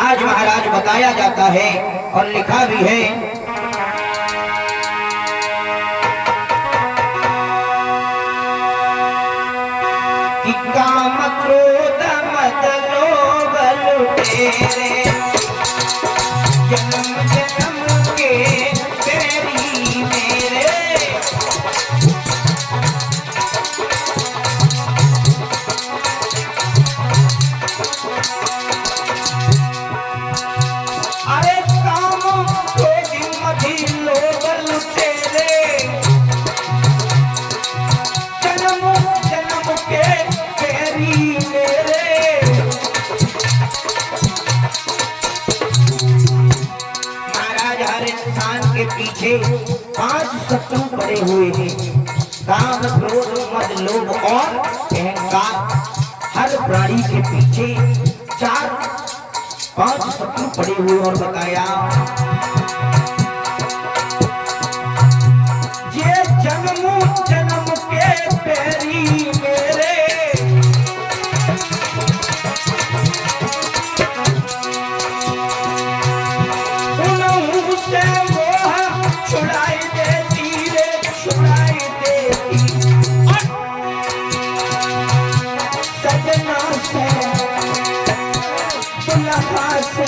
आज महाराज बताया जाता है और लिखा भी है कि काम क्रोध मद लोभ लुटेरे जन्म जन्म के तेरी मेरे। अरे काम क्रोध मद लोभ लुटेरे जन्म जन्म के तेरी मेरे। के पीछे 5 शत्रु पड़े हुए हैं, काम क्रोध मद लोभ और अहंकार। हर प्राणी के पीछे 4-5 शत्रु पड़े हुए और बताया ये जन्म जन्म के पैरी मेरे। छुड़ाई देती रे छुड़ाई देती सजना से दुल्हा से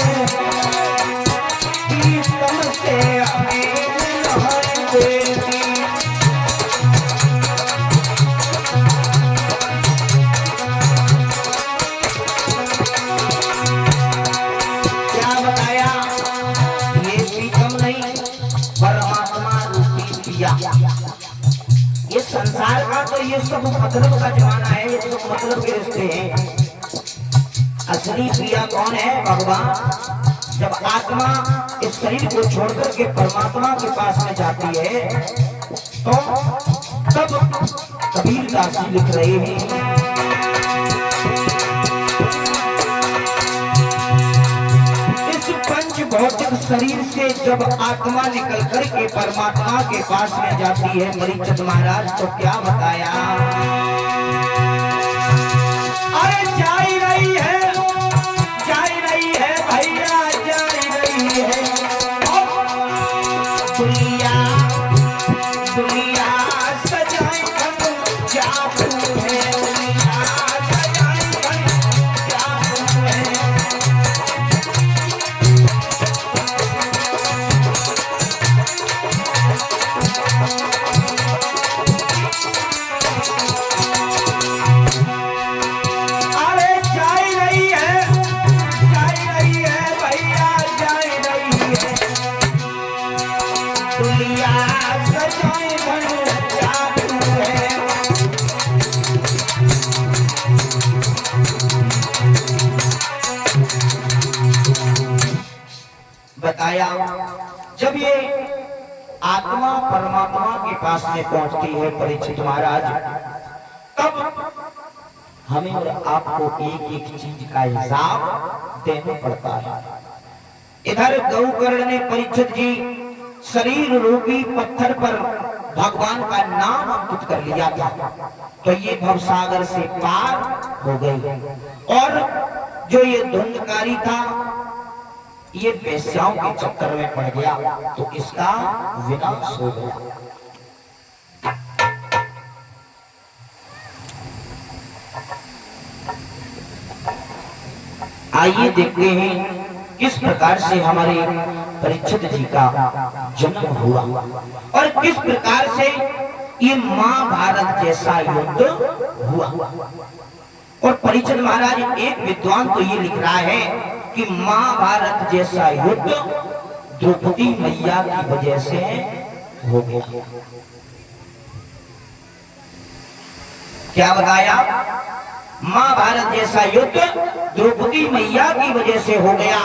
प्रीतम से हमें लहर देती। क्या बताया ये प्रीतम नहीं परमात्मा रूपी पिया। ये संसार का तो ये सब मतलब का जमाना है, ये सब मतलब के रिश्ते हैं। असली पिया कौन है? भगवान। जब आत्मा इस शरीर को छोड़कर के परमात्मा के पास में जाती है तो तब कबीर दास जी लिख रहे हैं भौतिक शरीर से जब आत्मा निकल कर के परमात्मा के पास में जाती है मरीचंद महाराज, तो क्या बताया? अरे जा रही है भैया जा रही है दुनिया दुनिया सजाए जादू है दुनिया सजाए जादू है। बताया जब ये आत्मा परमात्मा के पास में पहुंचती है परीक्षित महाराज, तब हमें और आपको एक एक चीज का हिसाब देना पड़ता है। इधर गौकर्ण ने परीक्षित जी शरीर रूपी पत्थर पर भगवान का नाम अंकित कर लिया था, तो ये भवसागर से पार हो गई। और जो ये धुंधकारी था ये वेश्याओं के चक्कर में पड़ गया, तो इसका विनाश हो गया। आइए देखते हैं किस प्रकार से हमारे परीक्षित जी का जन्म हुआ और किस प्रकार से ये महाभारत जैसा युद्ध हुआ। और परीक्षित महाराज एक विद्वान तो ये लिख रहा है कि महाभारत जैसा युद्ध द्रौपदी मैया की वजह से हो गया। क्या बताया? महाभारत जैसा युद्ध द्रौपदी मैया की वजह से हो गया।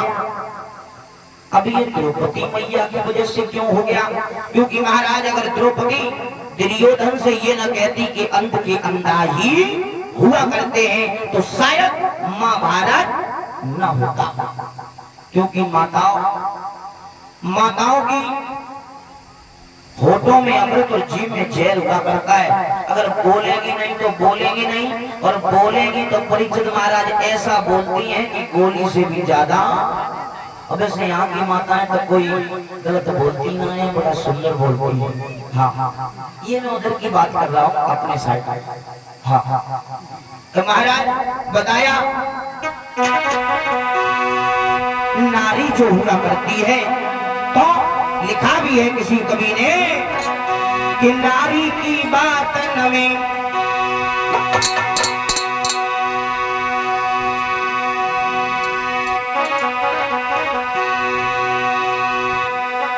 अब ये द्रौपदी मैया की वजह से क्यों हो गया? क्योंकि महाराज अगर द्रौपदी दुर्योधन से ये न कहती कि अंत के अंधा ही हुआ करते हैं तो शायद महाभारत न होता। क्योंकि माताओं की होठों में अमृत और जीभ में जहर हुआ करता है। अगर बोलेगी नहीं तो बोलेगी नहीं, और बोलेगी तो परीक्षित महाराज ऐसा बोलती हैं कि गोली से भी ज्यादा अब वैसे यहाँ की माताएं तो कोई गलत बोलती ना है, बड़ा सुंदर बोलती है। हाँ, ये मैं उधर की बात कर रहा हूँ अपने साइड। हाँ, तो महाराज बताया नारी जो हुआ करती है, तो लिखा भी है किसी कवि ने कि नारी की बात नवे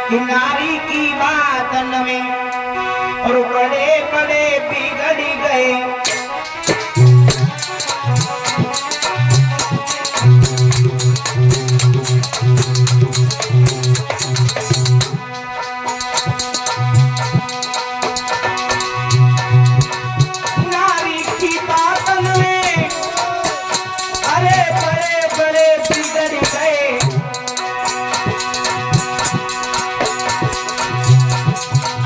कि नारी की बात नवे और बड़े बड़े बिगड़ गए। नारी की बात नवे अरे बड़े बड़े बिगड़ गए।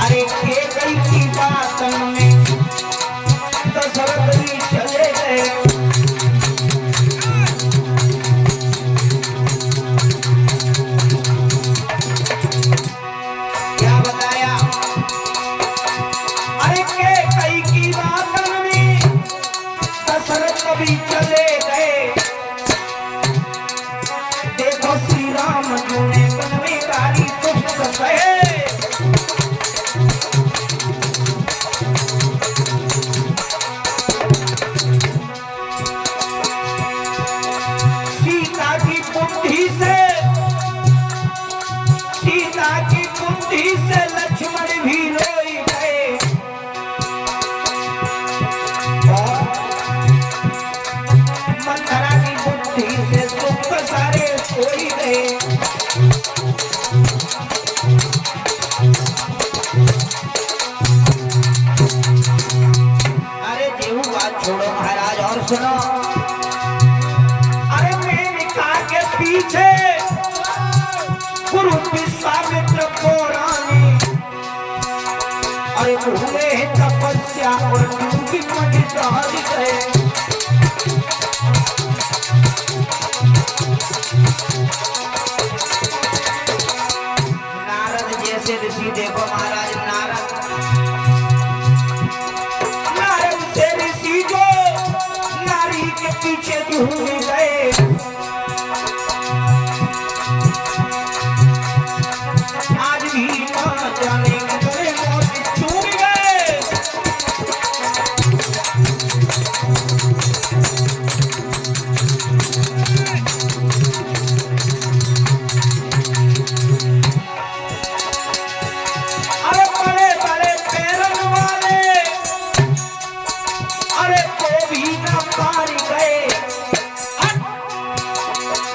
अरे के गई की बात में दशरथ भी चले गए। क्या बताया? अरे के गई की बात में दशरथ भी चले गए। देखो श्री राम जी ने वन में कारी दुख सहे। सीता की बुद्धि से लक्ष्मण भी रोई गए। और मंथरा की बुद्धि से सुख सारे सोई गए। अरे जेहू बात छोड़ो महाराज और सुनो। अरे मेनका के पीछे गुरु विश्वामित्र को रानी अरे हुए तपस्या और उनकी मणि डाल गए। नारद जैसे ऋषि देखो महाराज, नारद से ऋषि जो नारी के पीछे झूम गए। आज भी न जाने कितने मौत चूक गए। अरे बड़े बड़े पैरन वाले अरे को भी न पार गए।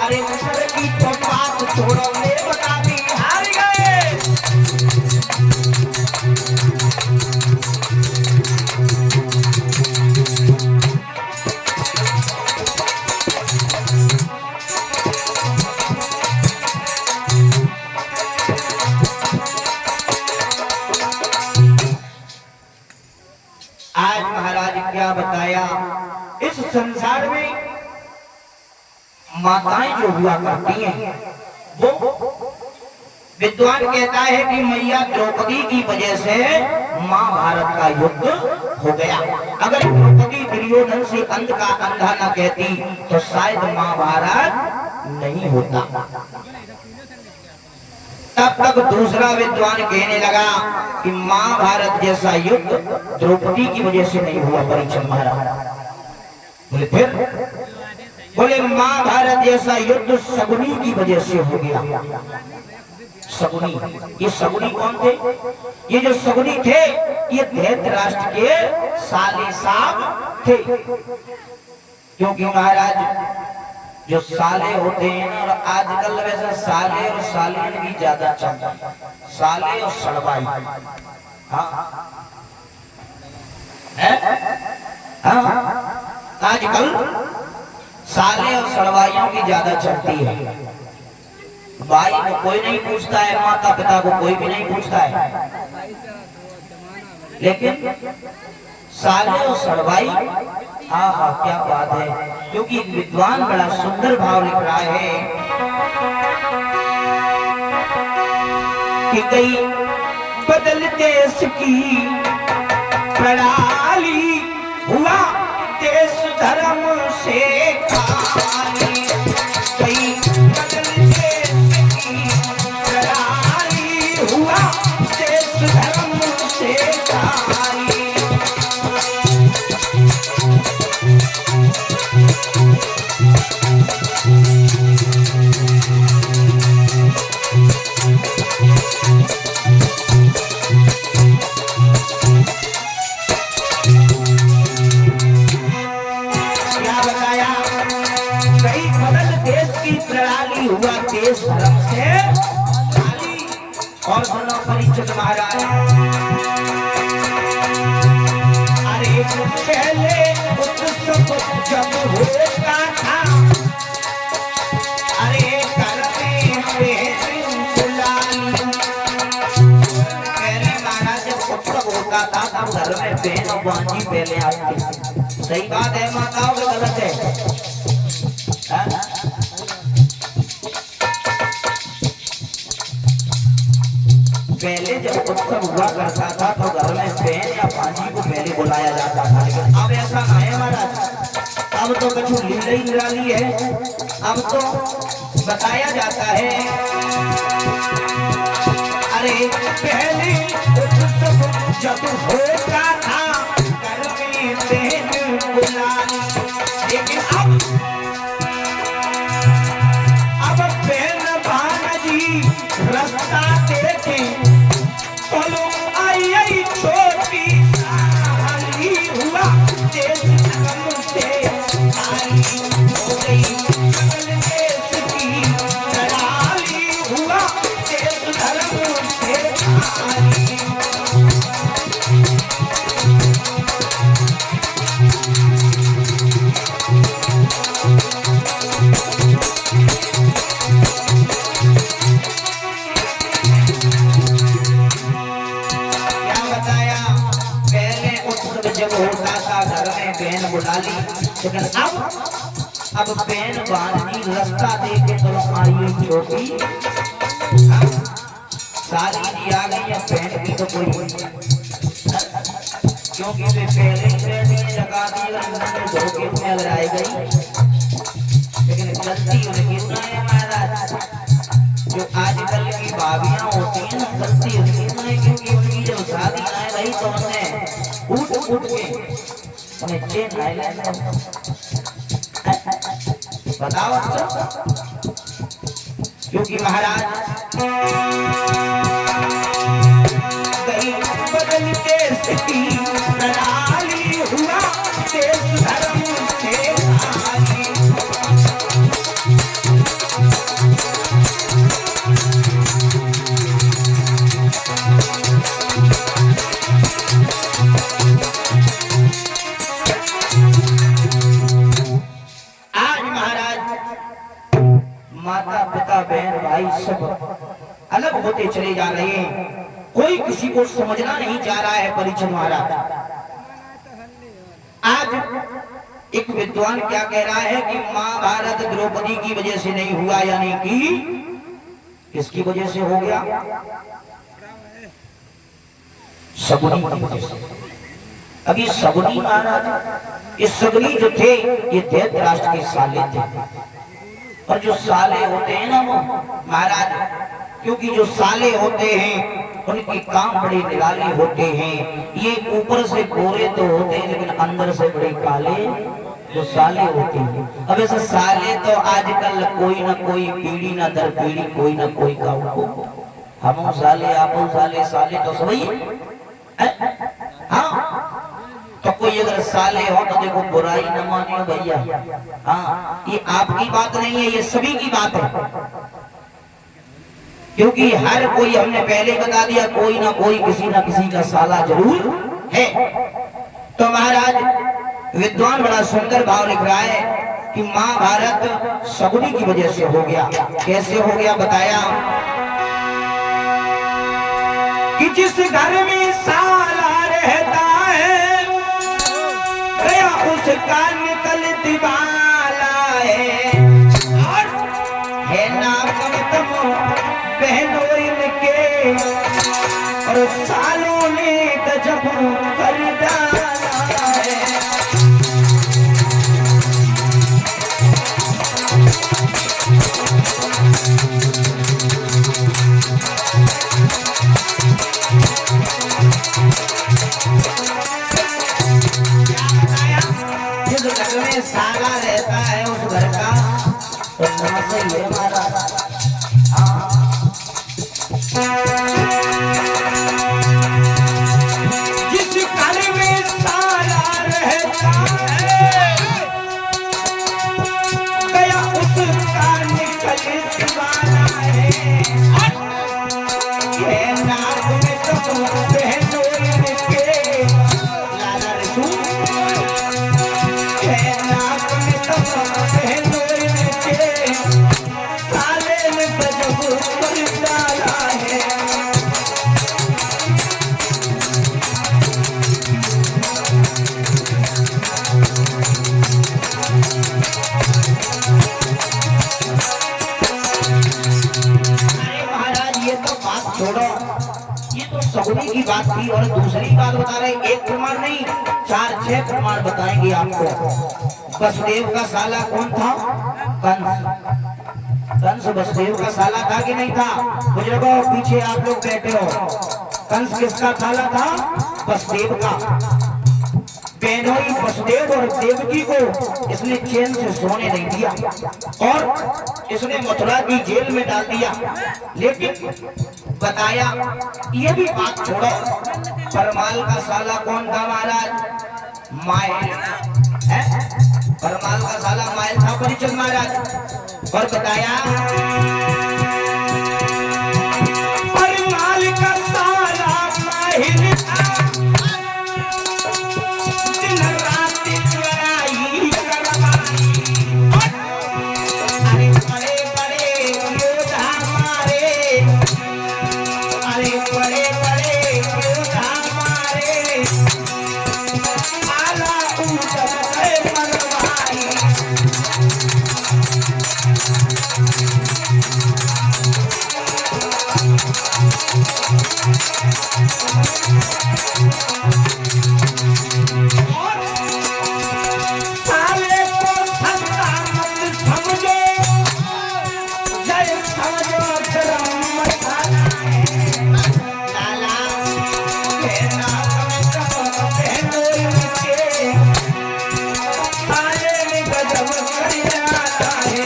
अरे नजर की तो बात छोड़ो, ले बता भी हार गए। आज महाराज क्या बताया, इस संसार में माताएं जो हुआ करती हैं वो विद्वान कहता है कि मैया द्रौपदी की वजह से महाभारत का युद्ध हो गया। अगर द्रौपदी दुर्योधन से अंध का अंधा न कहती तो शायद महाभारत नहीं होता। तब तक दूसरा विद्वान कहने लगा कि महाभारत जैसा युद्ध द्रौपदी की वजह से नहीं हुआ परीक्षण महाराज। बोले फिर? बोले महाभारत जैसा युद्ध शकुनी की वजह से हो गया। शकुनी, ये शकुनी कौन थे? ये जो शकुनी थे ये धृतराष्ट्र के साले साहब थे। क्योंकि महाराज जो साले होते हैं और आजकल वैसे साले और सालियन भी ज्यादा चलता है, साले और सड़वाई। आजकल साले और सड़वाइयों की ज्यादा चलती है। भाई को कोई नहीं पूछता है, माता पिता को कोई भी नहीं पूछता है, लेकिन साले और सड़वाई, हाँ हाँ क्या बात है। क्योंकि विद्वान बड़ा सुंदर भाव लिख रहा है। कि गई बदल देश की प्रणाली, हुआ देश धर्म से खाली। गई बदल देश की प्रणाली, हुआ देश धर्म से खाली। हुआ देश धर्म से खाली। और सुनो परीक्षित महाराज, अरे पहले उत्सव जब होता था, अरे घर में पहले महाराज जब उत्सव होता था तब घर में बहन और बाजी पहले आती। सही बात है माताओं, गलत है? पहले जब उत्सव हुआ करता था तो घर में बहन या भांजी को पहले बुलाया जाता था, लेकिन अब ऐसा नहीं है महाराज। अब तो कुछ लीला ही निराली है। अब तो बताया जाता है, अरे पहले उत्सव जब होता था घर में बहन बुलानी, लेकिन अब बहन भांजी रास्ता देखे बोलो आई आई छोटी साली, हुआ देश धर्म से खाली। हो गई बदल देश की प्रणाली, हुआ देश धर्म से खाली। जब होता था घर में बहन बुला ली, लेकिन अब बहन भांजी रास्ता देके चलो आई छोटी साली जी आ गई है। बहन की तो कोई क्योंकि वे पहले ही लगा दी, अगर धोखे में अगर आई गई, लेकिन गलती उनकी है महाराज। जो आजकल की भाभियां होती हैं ना, गलती उनकी है, क्योंकि उनकी जब शादी आए रही तो उन्हें उठ के उन्हें चेन आइलैंड बताओ अच्छा। क्योंकि महाराज गई बदल देश की प्रणाली, हुआ देश धर्म से खाली। माता पिता बहन भाई सब अलग होते चले जा रहे हैं, कोई किसी को समझना नहीं चाह रहा है। परीक्षित महाराज, आज एक विद्वान क्या कह रहा है कि महाभारत द्रौपदी की वजह से नहीं हुआ, यानी कि किसकी वजह से हो गया? शकुनी की वजह से। अभी शकुनी महाराज, ये शकुनी जो थे ये दैत्य राष्ट्र के साले थे। और जो साले होते हैं ना वो महाराज, क्योंकि जो साले होते हैं उनके काम बड़े निराले होते हैं। ये ऊपर से गोरे तो होते हैं लेकिन अंदर से बड़े काले जो साले होते हैं। अब ऐसे साले तो आजकल कोई ना कोई पीढ़ी ना दर पीढ़ी कोई ना कोई का हम साले आप साले, साले तो सही है। हाँ, तो कोई अगर साले हो तो देखो बुराई न मानियो भैया। हाँ, ये आपकी बात नहीं है, ये सभी की बात है। क्योंकि हर कोई, हमने पहले बता दिया, कोई ना कोई किसी ना किसी का साला जरूर है। तो महाराज विद्वान बड़ा सुंदर भाव लिख रहा है कि महाभारत शकुनी की वजह से हो गया। कैसे हो गया बताया कि जिस घर में साला रहता है गया उसका निकल दिवाला है, और है ना नाग में तुम बहनों के और सालों ने गजब कर डाला है। जिस घर में साला रहता है उस घर का तो नाम से ये हमारा जिस घर में साला रहता है गया उसका निकल वाला है। ये नाग में तो बहनों के लाला रसूल छोड़ो, ये तो सगुनी की बात थी। और दूसरी बात बता रहे, एक प्रमाण नहीं 4-6 प्रमाण बताएंगे आपको। वसुदेव का साला कौन था? कंस। कंस वसुदेव का साला था कि नहीं था? बुजुर्गों पीछे आप लोग बैठे हो, कंस किसका साला था? वसुदेव का। बेनोई वसुदेव और देवकी को इसने चैन से सोने नहीं दिया और इसने मथुरा की जेल में डाल दिया। लेकिन बताया, ये भी बात छोड़ो, परमाल का साला कौन था महाराज? मायल है। परमाल का साला मायल था परीक्षित महाराज। और बताया परमाल का साला मायल था, दिन रात लड़ाई करवाई। अरे बड़े बड़े योद्धा मारे, अरे बड़े बड़े योद्धा मारे, आला ऊंचा मरवाई। साले को सत्ता मत समझो, जय समझो गरम मसाला है। लाला के नाम में सब बहनों के साले ने गजब कर डाला है।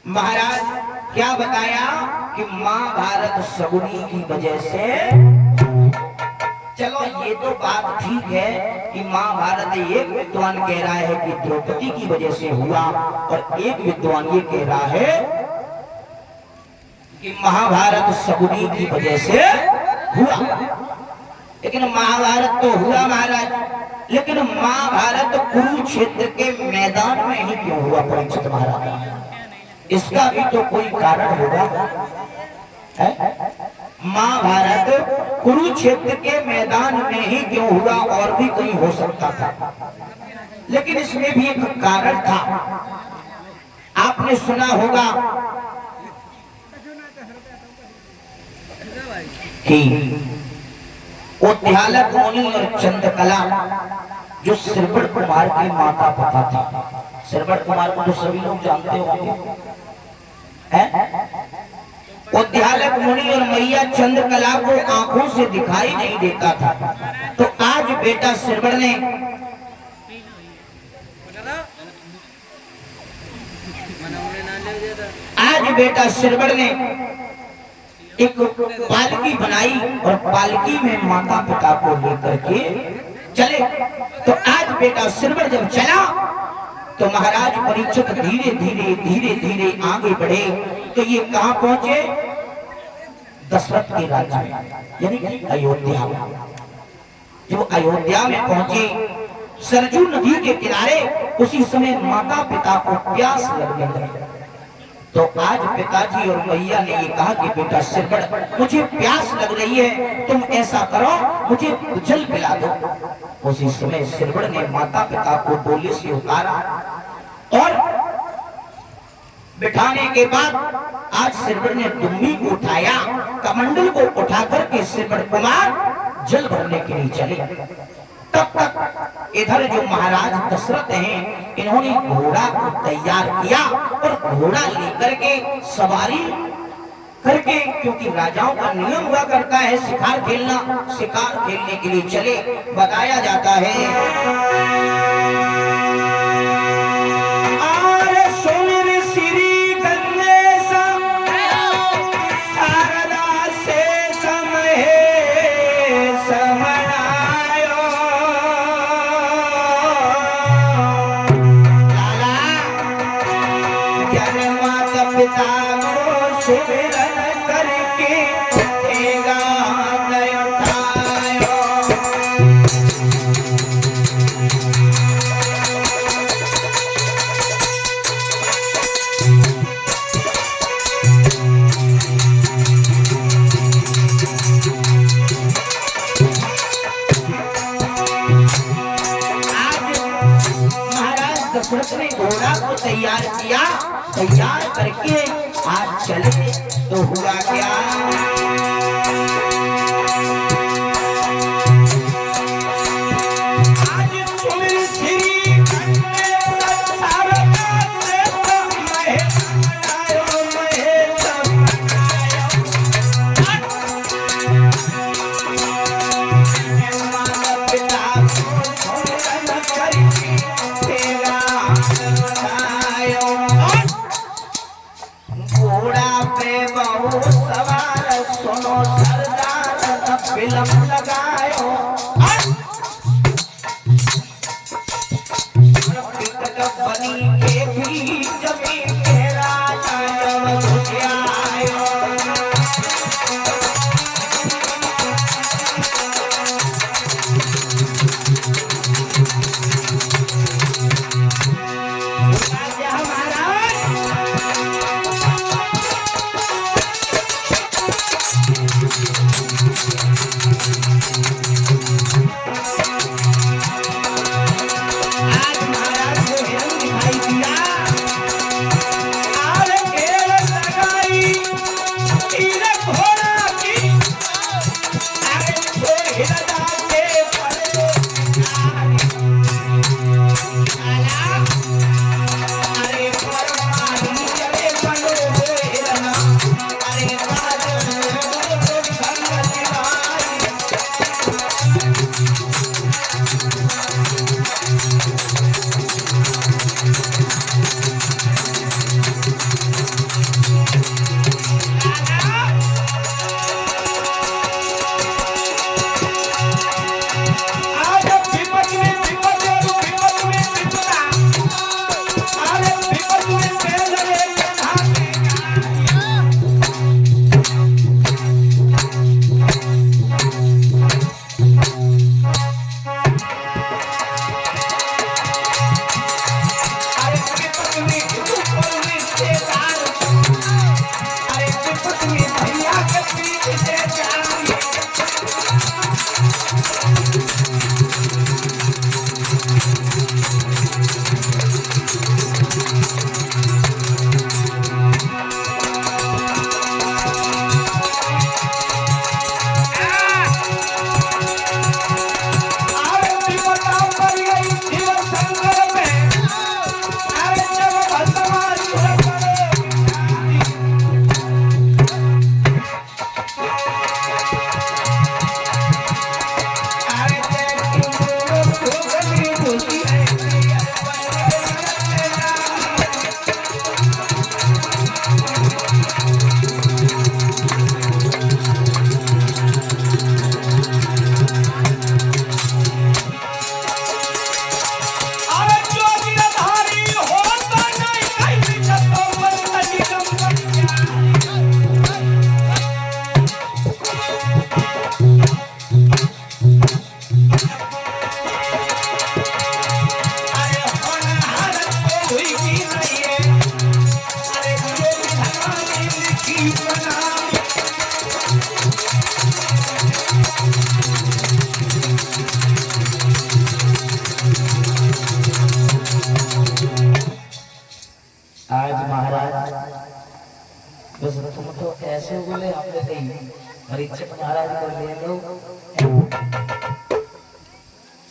महाराज क्या बताया कि महाभारत सगुनी की वजह से। चलो ये तो बात ठीक है कि महाभारत एक विद्वान कह रहा है कि द्रौपदी की वजह से हुआ और एक विद्वान ये कह रहा है कि महाभारत सगुनी की वजह से हुआ। लेकिन महाभारत तो हुआ महाराज, लेकिन महाभारत कुरुक्षेत्र के मैदान में ही क्यों हुआ परीक्षित महाराज? इसका भी तो कोई कारण होगा। महाभारत कुरुक्षेत्र के मैदान में ही क्यों हुआ? और भी कहीं हो सकता था, लेकिन इसमें भी एक कारण था। आपने सुना होगा कि उद्यालक मुनि और चंद्रकला जो श्रवण कुमार के माता पिता थे। श्रवण कुमार को तो सभी लोग जानते होंगे, उद्यालक मुनि और मैया चंद्रकला को आंखों से दिखाई नहीं देता था। तो आज बेटा श्रवण ने एक पालकी बनाई और पालकी में माता पिता को लेकर के चले। तो आज बेटा श्रवण जब चला तो महाराज परीक्षित धीरे धीरे धीरे धीरे आगे बढ़े। तो ये कहां पहुंचे? दशरथ के राज्य में, यानी कि अयोध्या में। जो अयोध्या में पहुंचे सरजू नदी के किनारे, उसी समय माता पिता को प्यास लगने लगी। तो आज पिताजी और मैया ने ये कहा कि बेटा श्रवण, मुझे प्यास लग रही है, तुम ऐसा करो मुझे जल पिला दो। उसी समय श्रवण ने माता पिता को डोली से उतारा और बिठाने के बाद आज श्रवण ने दुम्मी को उठाया, कमंडल को उठा करके श्रवण कुमार जल भरने के लिए चले। तब तक इधर जो महाराज दशरथ हैं, इन्होंने घोड़ा को तैयार किया और घोड़ा लेकर के सवारी करके, क्योंकि राजाओं का नियम हुआ करता है शिकार खेलना, शिकार खेलने के लिए चले। बताया जाता है दशरथ ने घोड़ा को तैयार किया, तैयार करके आज चले। तो हुआ क्या?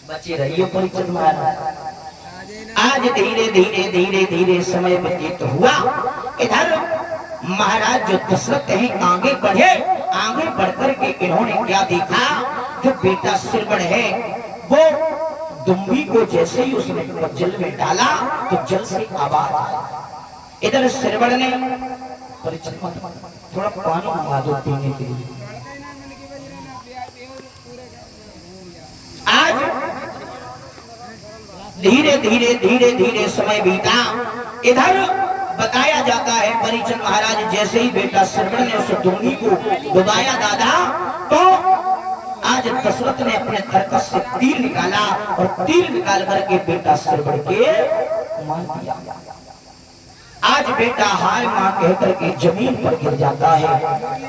बचे रहिए परिचित महाराज। आज धीरे धीरे धीरे धीरे समय व्यतीत हुआ। इधर महाराज जो दशरथ हैं आगे बढ़े। आगे बढ़कर के इन्होंने क्या देखा, जो बेटा श्रवण है वो दुम्बी को जैसे ही उसने जल में डाला तो जल से आवाज आया। इधर श्रवण ने परिचित थोड़ा पानी मंगा दो पीने के लिए। आज धीरे धीरे धीरे धीरे समय बीता। इधर बताया जाता है परिचन महाराज जैसे ही बेटा श्रवण ने उस दुम्बी को डुबाया दादा, तो आज दशरथ ने अपने खरकस से तीर निकाला और तीर निकाल करके बेटा श्रवण के मार दिया। आज बेटा हाय मां कहकर के जमीन पर गिर जाता है।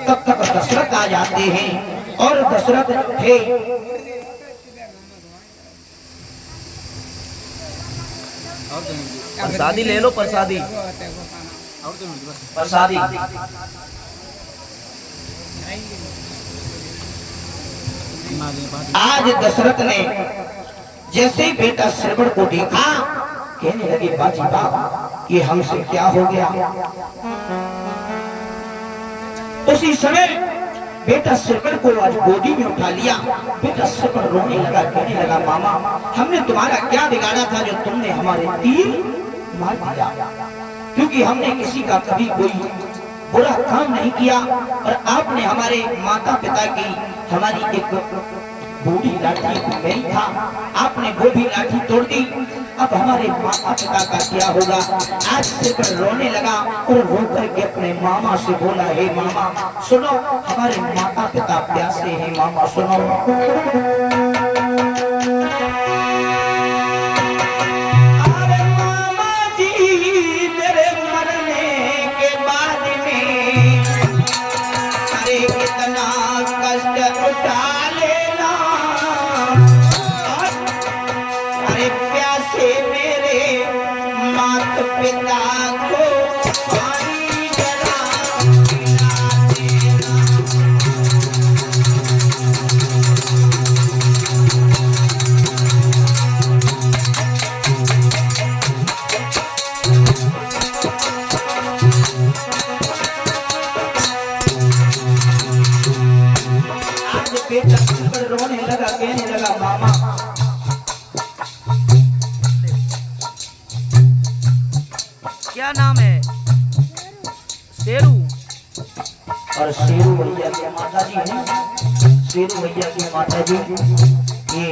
तब तक दशरथ आ जाते हैं और दशरथ थे प्रसादी ले लो, प्रसादी प्रसादी। आज दशरथ ने जैसे ही बेटा श्रवण को देखा कहने लगे बाजी बाप ये हमसे क्या हो गया। उसी समय बेटा श्रवण को आज गोदी में उठा लिया। बेटा श्रवण रोने लगा, कहने लगा मामा हमने तुम्हारा क्या बिगाड़ा था जो तुमने हमारे तीर मार दिया, क्योंकि हमने किसी का कभी कोई बुरा काम नहीं किया और आपने हमारे माता पिता की हमारी एक बूढ़ी लाठी मेरी था, आपने वो भी लाठी तोड़ दी। अब हमारे माता पिता का क्या होगा। आज से रोने लगा और रो करके अपने मामा से बोला हे मामा सुनो हमारे माता पिता प्यासे हैं, मामा सुनो। अरे मामा जी मेरे मरने के बाद में अरे इतना कष्ट उठा लेना, अरे प्यासे मेरे माता पिता को पानी जरा पिला देना। आज बेटा श्रवण रोने लगा, कहने लगा मामा क्या नाम है? शेरू। और शेरू भैया की माता जी हैं, शेरू भैया की माता जी ये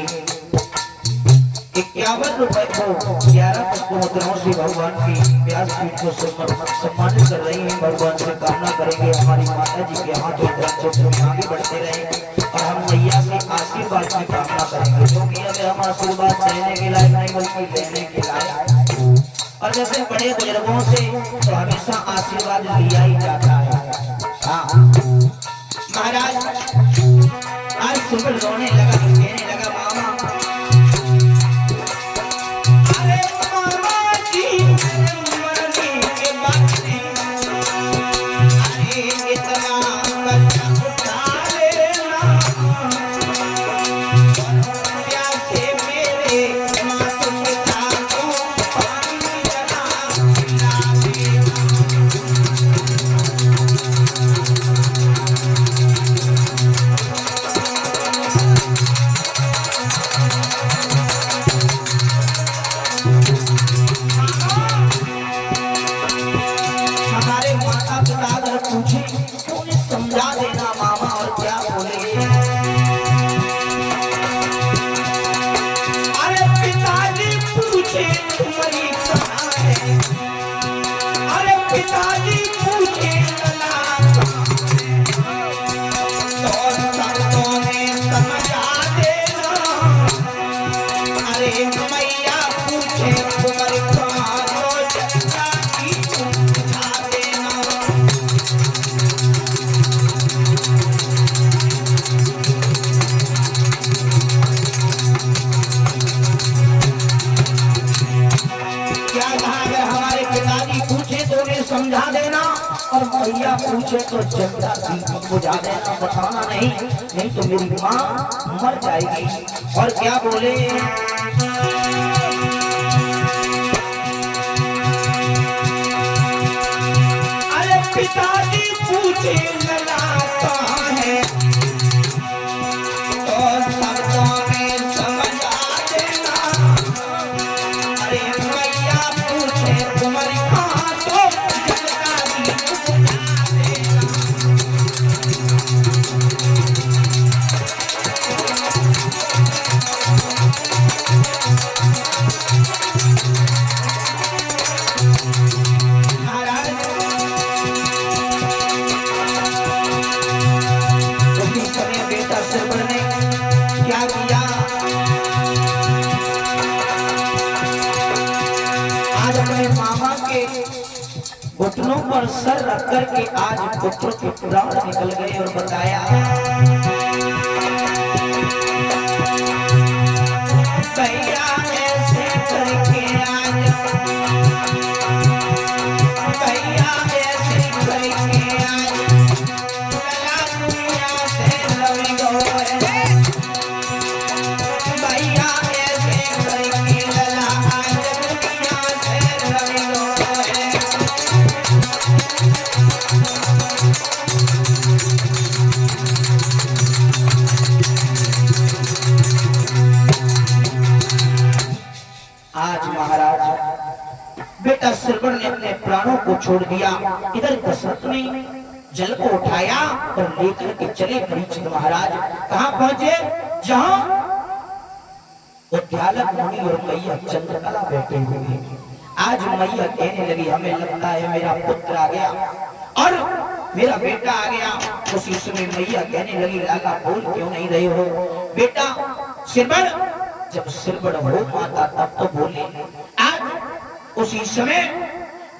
51 रुपए को 11 पुष्पोत्तरों से भगवान की व्यासपीठ को सम्मानित कर रही हैं। भगवान से कामना करेंगे हमारी माता जी के हाथों क्षेत्र में आगे बढ़ते रहेंगे और हम मैया से आशीर्वाद की कामना करेंगे, क्योंकि अगर हम आशीर्वाद देने के लायक नहीं बल्कि लेने के लायक, और जैसे बड़े बुजुर्गों से तो हमेशा आशीर्वाद लिया ही जाता है। हाँ महाराज आज सुबह रोने लगा, कहने लगा मामा अरे मामा जी मरने के बाद अरे इतना कष्ट उठा लेना, प्यासे मेरे माता पिता को पानी जरा पिला देना। मैया पूछे तो जल्दा दीपक बुझा देना, बताना नहीं, नहीं तो मेरी माँ मर जाएगी। और क्या बोले, अरे पिताजी पूछे लला कहाँ है, तो शब्दों में समझा देना। अरे मैया पूछे तुम्हारी कहाँ, तो जल्दा दीपक बुझा देना। उसी समय बेटा सिरवर ने क्या किया, आज अपने मामा के घुटनों पर सर रख करके आज पुत्र के प्राण निकल गए और बताया, भैया ऐसे करके आज, भैया ऐसे करके आज लला दुनिया से लड़ गए, भैया ऐसे करके लला आज दुनिया से लड़ गए। आज महाराज बेटा सिरवर ने अपने प्राणों को छोड़ दिया। इधर दशरथ ने जल को उठाया और लेकर के चले परीक्षित महाराज। कहां पहुंचे, जहां उद्यालक मुनि और मैया चंद्रकला बैठे हुए हैं। आज मैया कहने लगी, हमें लगता है मेरा पुत्र आ गया और मेरा बेटा आ गया। उसी समय मैया कहने लगी, लाला बोल क्यों नहीं रहे हो बेटा सिरवर, जब सिरवर हो माता तब तो बोले। आज उसी समय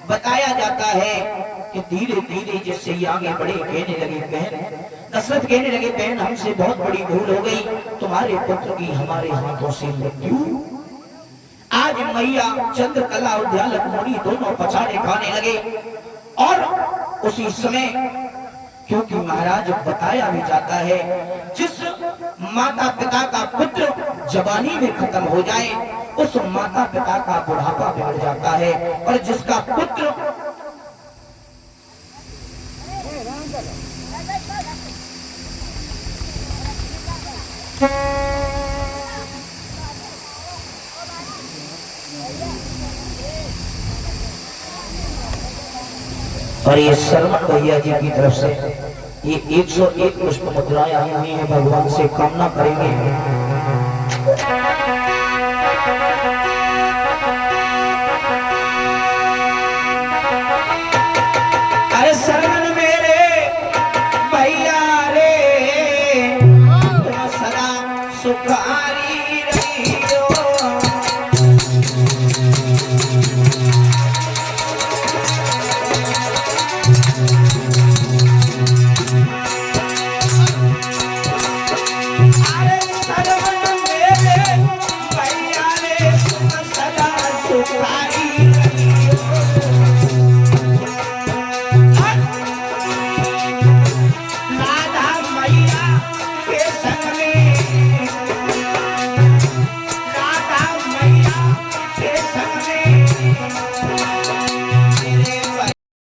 बताया जाता है कि धीरे धीरे जिससे ये आगे बढ़े, कहने लगे बहन, दशरथ कहने लगे बहन हमसे बहुत बड़ी भूल हो गई, तुम्हारे पुत्र की हमारे हाथों से मृत्यु। आज मैया चंद्रकला और उद्यालक मुनि दोनों पछाड़े खाने लगे। और उसी समय क्योंकि महाराज बताया भी जाता है, जिस माता पिता का पुत्र जवानी में खत्म हो जाए उस माता पिता का बुढ़ापा बिगड़ जाता है, और जिसका पुत्र और ये शर्मन भैया जी की तरफ से ये 101 पुष्प मुद्राएं आई हुई हैं, भगवान से कामना करेंगे। अरे शर्मन मेरे भैया रे, तुम सदा सुखारी रही हो। अरे शर्मन